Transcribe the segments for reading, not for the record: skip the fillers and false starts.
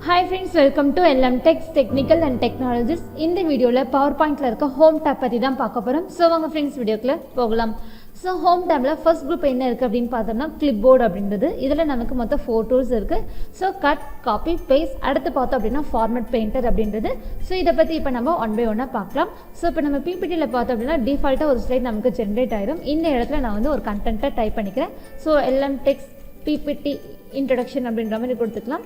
Hi friends, welcome to LM Techs Technical and Technologies. இந்த வீடியோல PowerPointல இருக்க ஹோம் tab பத்தி தான் பார்க்க போறோம். சோ வாங்க फ्रेंड्स வீடியோக்குள்ள போகலாம். சோ ஹோம் tabல ஃபர்ஸ்ட் குரூப் என்ன இருக்கு அப்படினு பார்த்தோம்னா Clipboard அப்படின்றது. இதுல நமக்கு மொத்தம் 4 tools இருக்கு. சோ கட், காப்பி, பேஸ்ட், அடுத்து பார்த்தோம் அப்படினா ஃபார்மட் பெயிண்டர் அப்படின்றது. சோ இத பத்தி இப்போ நம்ம ஒன் பை ஒன்னா பார்க்கலாம். சோ இப்போ நம்ம PPTல பார்த்தோம் அப்படினா டிஃபால்ட்டா ஒரு ஸ்லைட் நமக்கு ஜெனரேட் ஆயிடும். இந்த இடத்துல நான் வந்து ஒரு கண்டென்ட்டை டைப் பண்ணிக்கிறேன். So LM Techs PPT introduction அப்படின்ற மாதிரி கொடுத்துக்கலாம்.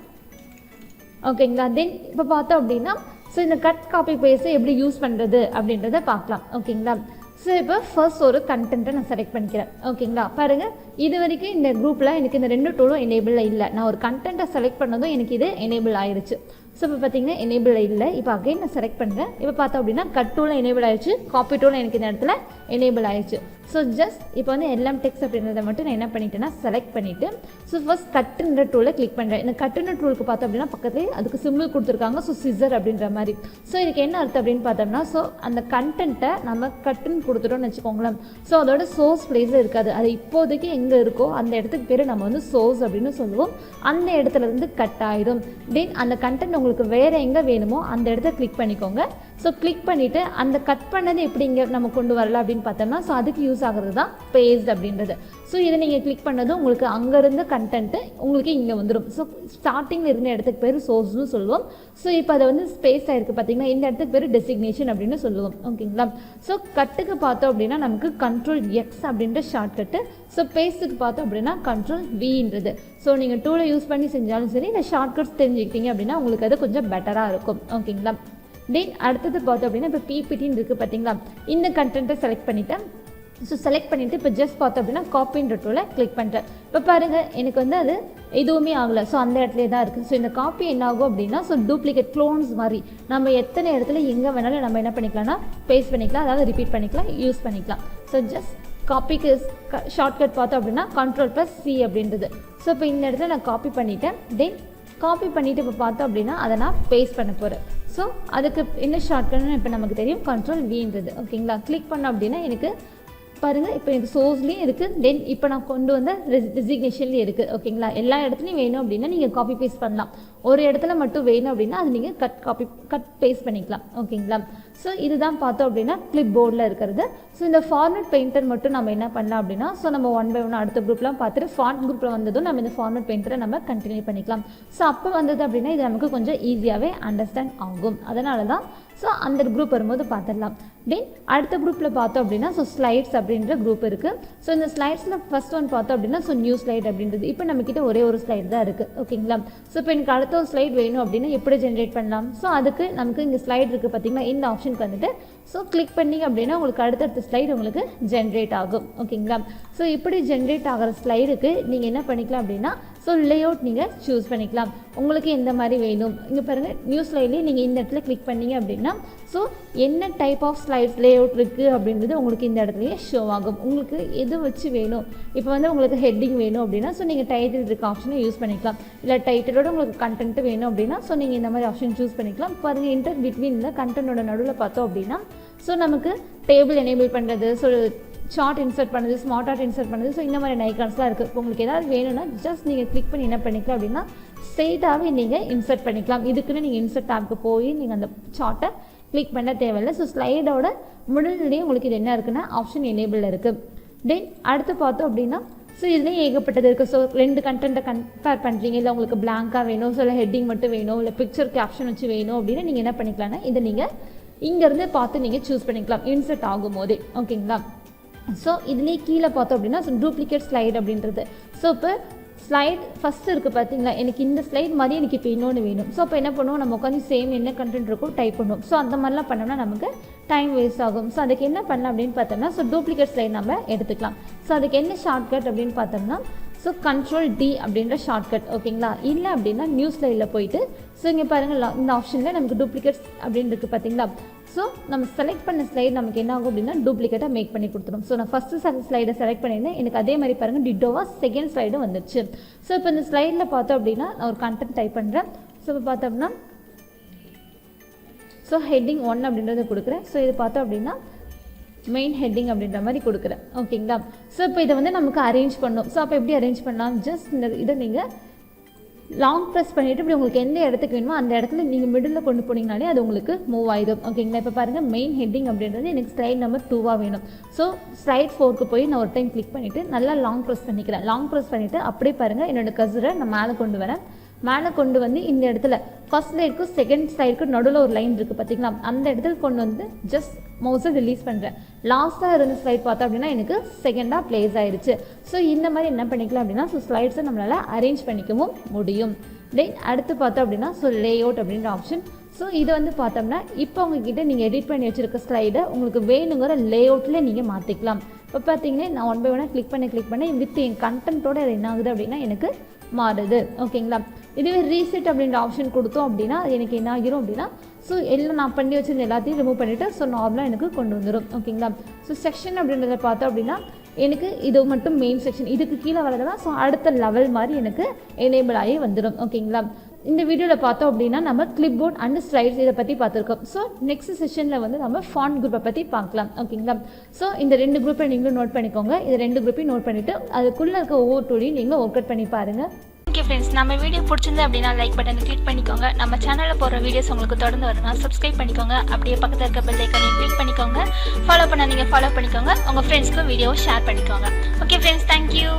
ஓகேங்களா. தென் இப்போ பார்த்தோம் அப்படின்னா ஸோ இந்த கட் காப்பி பேஸ்ட்டை எப்படி யூஸ் பண்ணுறது அப்படின்றத பார்க்கலாம். ஓகேங்களா. ஸோ இப்போ ஃபர்ஸ்ட் ஒரு கண்டென்ட்டை நான் செலக்ட் பண்ணிக்கிறேன். ஓகேங்களா. பாருங்கள், இது வரைக்கும் இந்த குரூப்பில் எனக்கு இந்த 2 டூலும் எனேபிளில் இல்லை. நான் ஒரு கண்டென்ட்டை செலக்ட் பண்ணதும் எனக்கு இது எனேபிள் ஆயிடுச்சு. ஸோ இப்போ பார்த்தீங்கன்னா எனேபிள் இல்லை. இப்போ அகைன் நான் செலக்ட் பண்ணுறேன். இப்போ பார்த்தோம் அப்படின்னா கட் டூலும் எனேபிள் ஆயிடுச்சு, காப்பி டூலும் எனக்கு இந்த இடத்துல எனேபிள் ஆயிடுச்சு. ஸோ ஜஸ்ட் இப்போ வந்து LM Techs அப்படின்றத மட்டும் நான் என்ன பண்ணிட்டேன்னா செலக்ட் பண்ணிவிட்டு ஸோ ஃபர்ஸ்ட் கட்டுன்ற டூலை கிளிக் பண்ணுறேன். இந்த கட்டுன்ற டூலுக்கு பார்த்தோம் அப்படின்னா பக்கத்துலேயே அதுக்கு சிம்பிள் கொடுத்துருக்காங்க. ஸோ சிசர் அப்படின்ற மாதிரி. ஸோ இதுக்கு என்ன அர்த்தம் அப்படின்னு பார்த்தோம்னா ஸோ அந்த கண்டென்ட்டை நம்ம கட்டுன்னு கொடுத்துட்டோம்னு வச்சுக்கோங்களேன். ஸோ அதோட சோர்ஸ் பிளேஸில் இருக்காது. அது இப்போதைக்கு எங்கே இருக்கோ அந்த இடத்துக்கு பேர் நம்ம வந்து சோர்ஸ் அப்படின்னு சொல்லுவோம். அந்த இடத்துல இருந்து கட் ஆகிடும். தென் அந்த கண்டென்ட் உங்களுக்கு வேறு எங்கே வேணுமோ அந்த இடத்த கிளிக் பண்ணிக்கோங்க. ஸோ கிளிக் பண்ணிவிட்டு அந்த கட் பண்ணது எப்படி இங்கே நம்ம கொண்டு வரலாம் அப்படின்னு பார்த்தோம்னா ஸோ அதுக்கு யூஸ் ஆகிறது தான் பேஸ்ட் அப்படின்றது. ஸோ இதை நீங்கள் கிளிக் பண்ணதும் உங்களுக்கு அங்கேருந்து கண்டென்ட்டு உங்களுக்கு இங்கே வந்துடும். ஸோ ஸ்டார்டிங்கில் இருந்த இடத்துக்கு பேர் சோர்ஸ்னு சொல்லுவோம். ஸோ இப்போ அதை வந்து ஸ்பேஸ் ஆகிருக்கு பார்த்தீங்கன்னா இந்த இடத்துக்கு பேர் டெசிக்னேஷன் அப்படின்னு சொல்லுவோம். ஓகேங்களா. ஸோ கட்டுக்கு பார்த்தோம் அப்படின்னா நமக்கு Ctrl+X அப்படின்ற ஷார்ட்கட்டு. ஸோ பேஸ்ட்டுக்கு பார்த்தோம் அப்படின்னா Ctrl+Vன்றது. ஸோ நீங்கள் டூலை யூஸ் பண்ணி செஞ்சாலும் சரி இந்த ஷார்ட்கட்ஸ் தெரிஞ்சுக்கிட்டீங்க அப்படின்னா உங்களுக்கு அது கொஞ்சம் பெட்டராக இருக்கும். ஓகேங்களா. தென் அடுத்தது பார்த்தோம் அப்படின்னா இப்போ PPTன்னு இருக்குது பார்த்தீங்களா. இந்த கண்டென்ட்டை செலக்ட் பண்ணிவிட்டேன். ஸோ செலக்ட் பண்ணிவிட்டு இப்போ ஜஸ்ட் பார்த்தோம் அப்படின்னா காப்பின்ற டூலை கிளிக் பண்ணுறேன். இப்போ பாருங்கள் எனக்கு வந்து அது எதுவுமே ஆகலை. ஸோ அந்த இடத்துல தான் இருக்குது. ஸோ இந்த காப்பி என்ன ஆகும் அப்படின்னா ஸோ டூப்ளிகேட் க்ளோன்ஸ் மாதிரி நம்ம எத்தனை இடத்துல எங்கே வேணாலும் நம்ம என்ன பண்ணிக்கலாம்னா பேஸ்ட் பண்ணிக்கலாம், அதாவது ரிப்பீட் பண்ணிக்கலாம், யூஸ் பண்ணிக்கலாம். ஸோ ஜஸ்ட் காப்பிக்கு ஷார்ட்கட் பார்த்தோம் அப்படின்னா Ctrl+C அப்படின்றது. ஸோ இப்போ இந்த இடத்துல நான் காப்பி பண்ணிவிட்டேன். தென் காப்பி பண்ணிவிட்டு இப்போ பார்த்தோம் அப்படின்னா அதை நான் பேஸ்ட் பண்ண போகிறேன். ஸோ அதுக்கு என்ன ஷார்ட்கட்னு இப்போ நமக்கு தெரியும், Ctrl+Vன்றது. ஓகேங்களா. கிளிக் பண்ணோம் அப்படின்னா எனக்கு பாருங்கள் இப்போ எனக்கு சோர்ஸ்லேயும் இருக்குது. தென் இப்போ நான் கொண்டு வந்த ரெசிக்னேஷன்லேயும் இருக்குது. ஓகேங்களா. எல்லா இடத்துலையும் வேணும் அப்படின்னா நீங்கள் காப்பி பேஸ்ட் பண்ணலாம். ஒரு இடத்துல மட்டும் வேணும் அப்படின்னா அது நீங்கள் கட் பேஸ்ட் பண்ணிக்கலாம். ஓகேங்களா. ஸோ இதுதான் பார்த்தோம் அப்படின்னா கிளிப்போர்டில் இருக்கிறது. ஸோ இந்த ஃபார்மட் பெயிண்டர் மட்டும் நம்ம என்ன பண்ணலாம் அப்படின்னா ஸோ நம்ம ஒன் பை ஒன் அடுத்த குரூப்லாம் பார்த்துட்டு ஃபார்ட் குரூப்பில் வந்ததும் நம்ம இந்த ஃபார்மட் பெயிண்டரை நம்ம கண்டினியூ பண்ணிக்கலாம். ஸோ அப்போ வந்தது அப்படின்னா இது நமக்கு கொஞ்சம் ஈஸியாகவே அண்டர்ஸ்டாண்ட் ஆகும். அதனால தான் ஸோ அந்த குரூப் வரும்போது பார்த்துடலாம். தென் அடுத்த குரூப்பில் பார்த்தோம் அப்படின்னா ஸோ ஸ்லைட்ஸ் அப்படின்ற குரூப் இருக்குது. ஸோ இந்த ஸ்லைட்ஸில் ஃபஸ்ட் ஒன் பார்த்தோம் அப்படின்னா ஸோ நியூ ஸ்லைட் அப்படின்றது. இப்போ நம்மக்கிட்ட ஒரே ஒரு ஸ்லைட் தான் இருக்குது. ஓகேங்களா. ஸோ இப்போ எனக்கு அடுத்த ஒரு ஸ்லைட் வேணும் அப்படின்னா எப்படி ஜென்ரேட் பண்ணலாம். ஸோ அதுக்கு நமக்கு இங்கே ஸ்லைட் இருக்குது பார்த்தீங்கன்னா இந்த ஆப்ஷனுக்கு வந்துட்டு ஸோ கிளிக் பண்ணிங்க அப்படின்னா உங்களுக்கு அடுத்தடுத்த ஸ்லைடு உங்களுக்கு ஜென்ரேட் ஆகும். ஓகேங்களா. ஸோ இப்படி ஜென்ரேட் ஆகிற ஸ்லைடுக்கு நீங்கள் என்ன பண்ணிக்கலாம் அப்படின்னா ஸோ லேஅவுட் நீங்கள் சூஸ் பண்ணிக்கலாம். உங்களுக்கு எந்த மாதிரி வேணும். இங்கே பாருங்கள் நியூ ஸ்லைட்லேயே நீங்கள் இந்த இடத்துல கிளிக் பண்ணிங்க அப்படின்னா ஸோ என்ன டைப் ஆஃப் ஸ்லைட்ஸ் லேஅவுட் இருக்குது அப்படின்றது உங்களுக்கு இந்த இடத்துலையே ஷோ ஆகும். உங்களுக்கு எது வச்சு வேணும். இப்போ வந்து உங்களுக்கு ஹெட்டிங் வேணும் அப்படின்னா ஸோ நீங்கள் டைட்டில் இருக்க ஆப்ஷனை யூஸ் பண்ணிக்கலாம். இல்லை டைட்டிலோட உங்களுக்கு கண்டென்ட் வேணும் அப்படின்னா ஸோ நீங்கள் இந்த மாதிரி ஆப்ஷன் சூஸ் பண்ணிக்கலாம். பாருங்கள் இன்டர் பிட்வீனில் கண்டென்ட்டோட நடுவில் பார்த்தோம் அப்படின்னா ஸோ நமக்கு டேபிள் எனேபிள் பண்ணுறது, ஸோ சார்ட் இன்சர்ட் பண்ணுறது, ஸ்மார்ட் ஆர்ட் இன்சர்ட் பண்ணுறது, ஸோ இந்த மாதிரி ஐகான்ஸ்லாம் இருக்குது. இப்போ உங்களுக்கு ஏதாவது வேணும்னா ஜஸ்ட் நீங்கள் கிளிக் பண்ணி என்ன பண்ணிக்கலாம் அப்படின்னா ஸ்ட்ரெயிட்டாகவே நீங்கள் இன்சர்ட் பண்ணிக்கலாம். இதுக்குன்னு நீங்கள் இன்சர்ட் டேப்க்கு போய் நீங்கள் அந்த சார்ட்டை கிளிக் பண்ண தேவையில்லை. ஸோ ஸ்லைடோட முன்னாடியே உங்களுக்கு இது என்ன இருக்குன்னா ஆப்ஷன் எனேபிள் இருக்குது. தென் அடுத்து பார்த்தோம் அப்படின்னா ஸோ இதுலேயும் ஏகப்பட்டது இருக்குது. ஸோ 2 கண்டென்ட்டை கம்பேர் பண்ணுறீங்க, இல்லை உங்களுக்கு பிளாங்காக வேணும், ஸோ இல்லை ஹெட்டிங் மட்டும் வேணும், இல்லை பிக்சர் கேப்ஷன் வச்சு வேணும் அப்படின்னா நீங்கள் என்ன பண்ணிக்கலாம்னா இதை நீங்கள் இங்கேருந்து பார்த்து நீங்கள் சூஸ் பண்ணிக்கலாம் இன்சர்ட் ஆகும் போதே. ஓகேங்களா. ஸோ இதுலேயே கீழே பார்த்தோம் அப்படின்னா ஸோ டூப்ளிகேட் ஸ்லைட் அப்படின்றது. ஸோ இப்போ ஸ்லைட் ஃபஸ்ட்டு இருக்குது பார்த்தீங்களா, எனக்கு இந்த ஸ்லைட் மாதிரி எனக்கு இப்போ இன்னொன்று வேணும். ஸோ அப்போ என்ன பண்ணுவோம், நம்ம உட்காந்து சேம் என்ன கண்டென்ட் இருக்கோ டைப் பண்ணுவோம். ஸோ அந்த மாதிரிலாம் பண்ணோம்னா நமக்கு டைம் வேஸ்ட் ஆகும். ஸோ அதுக்கு என்ன பண்ணலாம் அப்படின்னு பார்த்தோம்னா ஸோ டூப்ளிகேட் ஸ்லைட் நம்ம எடுத்துக்கலாம். ஸோ அதுக்கு என்ன ஷார்ட்கட் அப்படின்னு பார்த்தோம்னா ஸோ Ctrl+D அப்படின்ற ஷார்ட்கட். ஓகேங்களா. இல்லை அப்படின்னா நியூ ஸ்லைடில் போயிட்டு ஸோ இங்கே பாருங்கள் இந்த ஆப்ஷனில் நமக்கு டூப்ளிகேட்ஸ் அப்படின்னு இருக்குது பார்த்தீங்களா. ஸோ நம்ம செலக்ட் பண்ண ஸ்லைட் நமக்கு என்ன ஆகும் அப்படின்னா டூப்ளிகேட்டாக மேக் பண்ணி கொடுத்துரும். ஸோ நான் ஃபஸ்ட்டு ஸ்லைடை செலக்ட் பண்ணியிருந்தேன், எனக்கு அதே மாதிரி பாருங்கள் டிட்டோவாக செகண்ட் ஸ்லைடும் வந்துடுச்சு. ஸோ இப்போ இந்த ஸ்லைடில் பார்த்தோம் அப்படின்னா நான் ஒரு கண்டென்ட் டைப் பண்ணுறேன். ஸோ இப்போ பார்த்தோம்னா ஸோ ஹெட்டிங் 1 அப்படின்றத கொடுக்குறேன். ஸோ இது பார்த்தோம் அப்படின்னா மெயின் ஹெட்டிங் அப்படின்ற மாதிரி கொடுக்குறேன். ஓகேங்களா. ஸோ இப்போ இதை வந்து நமக்கு அரேஞ்ச் பண்ணணும். ஸோ அப்போ எப்படி அரேஞ்ச் பண்ணலாம், ஜஸ்ட் இந்த இதை நீங்கள் லாங் ப்ரெஸ் பண்ணிவிட்டு இப்படி உங்களுக்கு எந்த இடத்துக்கு வேணுமோ அந்த இடத்துல நீங்கள் மிடில் கொண்டு போனீங்கனாலே அது உங்களுக்கு மூவ் ஆகிடும். ஓகேங்களா, இப்போ பாருங்கள் மெயின் ஹெட்டிங் அப்படின்றது எனக்கு ஸ்லைட் நம்பர் 2 வேணும். ஸோ ஸ்லைட் 4க்கு போய் நான் ஒரு டைம் கிளிக் பண்ணிவிட்டு நல்லா லாங் ப்ரெஸ் பண்ணிக்கிறேன். லாங் ப்ரெஸ் பண்ணிவிட்டு அப்படியே பாருங்கள் என்னோட கர்சரை நான் மேலே கொண்டு வரேன். மேலே கொண்டு வந்து இந்த இடத்துல ஃபர்ஸ்ட் ஸ்லைடுக்கும் செகண்ட் ஸ்லைடுக்கும் நடுவில் ஒரு லைன் இருக்குது பார்த்தீங்களா, அந்த இடத்துல கொண்டு வந்து ஜஸ்ட் மவுஸை ரிலீஸ் பண்ணுறேன். லாஸ்ட்டாக இருந்த ஸ்லைட் பார்த்தோம் அப்படின்னா எனக்கு செகண்டாக ப்ளேஸ் ஆயிடுச்சு. ஸோ இந்த மாதிரி என்ன பண்ணிக்கலாம் அப்படின்னா ஸோ ஸ்லைட்ஸை நம்மளால் அரேஞ்ச் பண்ணிக்கவும் முடியும். தென் அடுத்து பார்த்தோம் அப்படின்னா ஸோ லேஅவுட் அப்படின்ற ஆப்ஷன். ஸோ இது வந்து பார்த்தோம்னா இப்போ உங்ககிட்ட நீங்கள் எடிட் பண்ணி வச்சுருக்க ஸ்லைடை உங்களுக்கு வேணுங்கிற லேஅவுட்டில் நீங்கள் மாற்றிக்கலாம். இப்போ பார்த்தீங்கன்னா நான் 1 by 1 கிளிக் பண்ணி வித் என் கண்டென்ட்டோட என்ன ஆகுது அப்படின்னா எனக்கு மாறுது. ஓகேங்களா, இதுவே ரீசெட் அப்படின்ற ஆப்ஷன் கொடுத்தோம் அப்படின்னா எனக்கு என்ன ஆகிரும் அப்படின்னா ஸோ எல்லாம் நான் பண்ணி வச்சிருந்த எல்லாத்தையும் ரிமூவ் பண்ணிவிட்டு ஸோ நார்மலாக எனக்கு கொண்டு வந்துடும். ஓகேங்களா, ஸோ செக்ஷன் அப்படின்றத பார்த்தோம் அப்படின்னா எனக்கு இது மட்டும் மெயின் செக்ஷன், இதுக்கு கீழே வரதெல்லாம் ஸோ அடுத்த லெவல் மாதிரி எனக்கு எனேபிள் ஆகி வந்துடும். ஓகேங்களா, இந்த வீடியோவில் பார்த்தோம் அப்படின்னா நம்ம கிளிப்போர்ட் அண்ட் ஸ்லைட்ஸ் இதை பற்றி பார்த்துருக்கோம். ஸோ நெக்ஸ்ட் செஷனில் வந்து நம்ம ஃபாண்ட் குரூப்பை பற்றி பார்க்கலாம். ஓகேங்களா, ஸோ இந்த 2 குரூப்பை நீங்களும் நோட் பண்ணிக்கோங்க. இது 2 குரூப்பையும் நோட் பண்ணிவிட்டு அதுக்குள்ளே இருக்க ஒவ்வொரு டூலையும் நீங்களும் ஒர்க் அவுட் பண்ணி பாருங்கள். ஓகே ஃப்ரெண்ட்ஸ், நம்ம வீடியோ பிடிச்சிருந்து அப்படின்னா லைக் பட்டனை கிளிக் பண்ணிக்கோங்க. நம்ம சேனலில் போகிற வீடியோஸ் உங்களுக்கு தொடர்ந்து வரணும்னா சப்ஸ்கிரைப் பண்ணிக்கோங்க. அப்படியே பக்கத்தில் இருக்க பெல் ஐக்கானையும் கிளிக் பண்ணிக்கோங்க. ஃபாலோ பண்ண நீங்கள் ஃபாலோ பண்ணிக்கோங்க. உங்கள் ஃப்ரெண்ட்ஸ்க்கு வீடியோவை ஷேர் பண்ணிக்கோங்க. Okay friends, thank you.